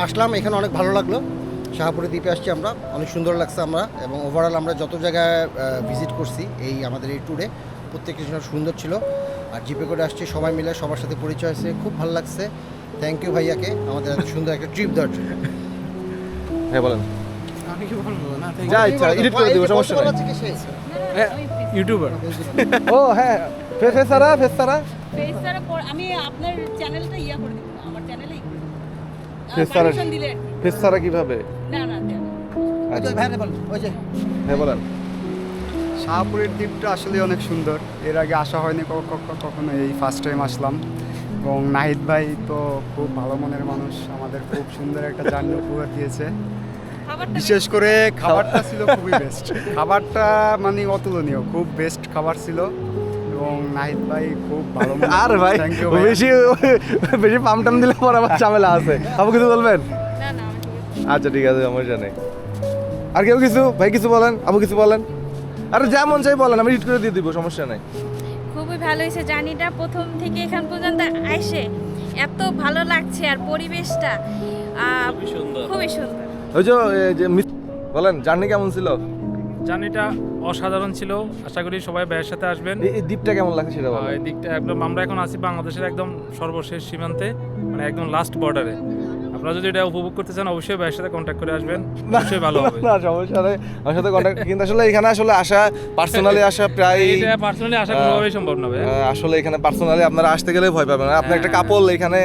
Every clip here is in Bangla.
আসলাম, এখানে অনেক ভালো লাগলো। শাহপুরের দ্বীপে আসছি আমরা, অনেক সুন্দর লাগছে আমরা, এবং ওভারঅল আমরা যত জায়গায় ভিজিট করছি আমাদের এই ট্যুরে প্রত্যেকটি জিনিস সুন্দর ছিল। আর জিপে করে আসছি, সবাই মিলে সবার সাথে পরিচয় হয়েছে, খুব ভালো লাগছে। থ্যাংক ইউ ভাইয়াকে আমাদের এত সুন্দর একটা ট্রিপ দেওয়ার জন্য। হ্যাঁ বলেন। আমি কি বলবো না যা ইচ্ছা এডিট করে দিব, সমস্যা নেই। ইউটিউবার ও হ্যাঁ, ফেসারা ফেসটার পর আমি আপনার চ্যানেলটা করে দিব, আমার চ্যানেলেই ফেসারা পারমিশন দিলে ফেসারা কিভাবে? না না দেন। আচ্ছা ওই যে হ্যাঁ বলেন। শাহপুরের দ্বীপটা আসলে অনেক সুন্দর, এর আগে আসা হয়নি কখনো, এই ফার্স্ট টাইম আসলাম। এবং নাহিদ ভাই তো খুব ভালো মনের মানুষ, আমাদের খুব সুন্দর একটা জার্নি উপহার দিয়েছে। বিশেষ করে খাবারটা ছিল খুবই বেস্ট, খাবারটা মানে অতুলনীয়, খুব বেস্ট খাবার ছিল। এবং নাহিদ ভাই খুব ভালো আর ভাই থ্যাংক ইউ। বেশি বেশি পাম টাম দিলে পর আবার ঝামেলা আছে। আপু কিছু বলবেন? না না আমি ঠিক আছে। আচ্ছা ঠিক আছে, সমস্যা নেই। আর কেউ কিছু? ভাই কিছু বলেন, আপু কিছু বলেন। আরে যেমন চাই বলেন, আমি এডিট করে দিয়ে দিব, সমস্যা নেই। খুবই ভালো হয়েছে জার্নিটা, প্রথম থেকে এখান পর্যন্ত এসে এত ভালো লাগছে, আর পরিবেশটা খুবই সুন্দর। ওই যে বলেন জার্নি কেমন ছিল? জার্নিটা অসাধারণ ছিল, আশা করি সবাই ভাইয়ের সাথে আসবেন। এই দ্বীপটা কেমন লাগছে সেটা বলেন। এই দিকটা একদম, আমরা এখন আছি বাংলাদেশের একদম সর্বশেষ সীমান্তে, মানে একদম লাস্ট বর্ডারে। আপনারা যদি এটা উপভোগ করতে চান অবশ্যই ভাইয়ের সাথে কন্ট্যাক্ট করে আসবেন, অবশ্যই ভালো হবে। না সমস্যা নেই, আমার সাথে কন্ট্যাক্ট, কিন্তু আসলে এখানে আসলে আসা পার্সোনালি আসা প্রায় এটা পার্সোনালি আসা কোনোভাবেই সম্ভব না ভাই। আসলে এখানে পার্সোনালি আপনারা আসতে গেলে ভয় পাবেন। আপনি একটা কাপল এখানে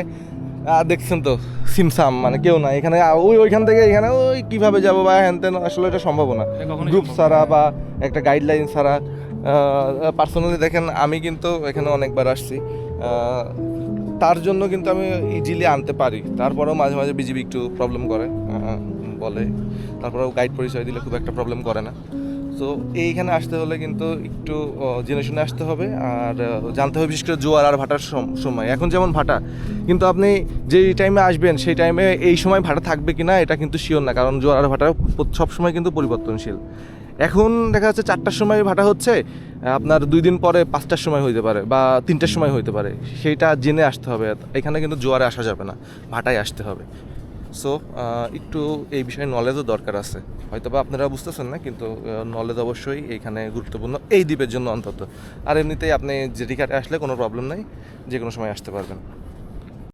দেখছেন তো, সিমসাম মানে কেউ না এখানে, ওইখান থেকে এখানে ওই কিভাবে যাবো বা হ্যান তেন, আসলে এটা সম্ভব না এটা কখনোই গ্রুপ সম্ভব ছাড়া বা একটা গাইডলাইন ছাড়া। পার্সোনালি দেখেন, আমি কিন্তু এখানে অনেকবার আসছি, তার জন্য কিন্তু আমি ইজিলি আনতে পারি। তারপরেও মাঝে মাঝে বিজিবি একটু প্রবলেম করে, বলে, তারপরেও গাইড পরিচয় দিলে খুব একটা প্রবলেম করে না। তো এইখানে আসতে হলে কিন্তু একটু জেনে শুনে আসতে হবে, আর জানতে হবে বিশেষ করে জোয়ার আর ভাটার সময়। এখন যেমন ভাটা, কিন্তু আপনি যেই টাইমে আসবেন সেই টাইমে এই সময় ভাটা থাকবে কিনা এটা কিন্তু শিওর না, কারণ জোয়ার আর ভাটা সবসময় কিন্তু পরিবর্তনশীল। এখন দেখা যাচ্ছে 4টার সময় ভাটা হচ্ছে, আপনার 2 দিন পরে 5টার সময় হইতে পারে বা 3টার সময় হইতে পারে, সেইটা জেনে আসতে হবে। এখানে কিন্তু জোয়ারে আসা যাবে না, ভাটায় আসতে হবে। সো একটু এই বিষয়ে নলেজও দরকার আছে, হয়তো বা আপনারা বুঝতেছেন না, কিন্তু নলেজ অবশ্যই এইখানে গুরুত্বপূর্ণ, এই দ্বীপের জন্য অন্তত। আর এমনিতেই আপনি জেটি ঘাটে আসলে কোনো প্রবলেম নাই, যে কোনো সময় আসতে পারবেন।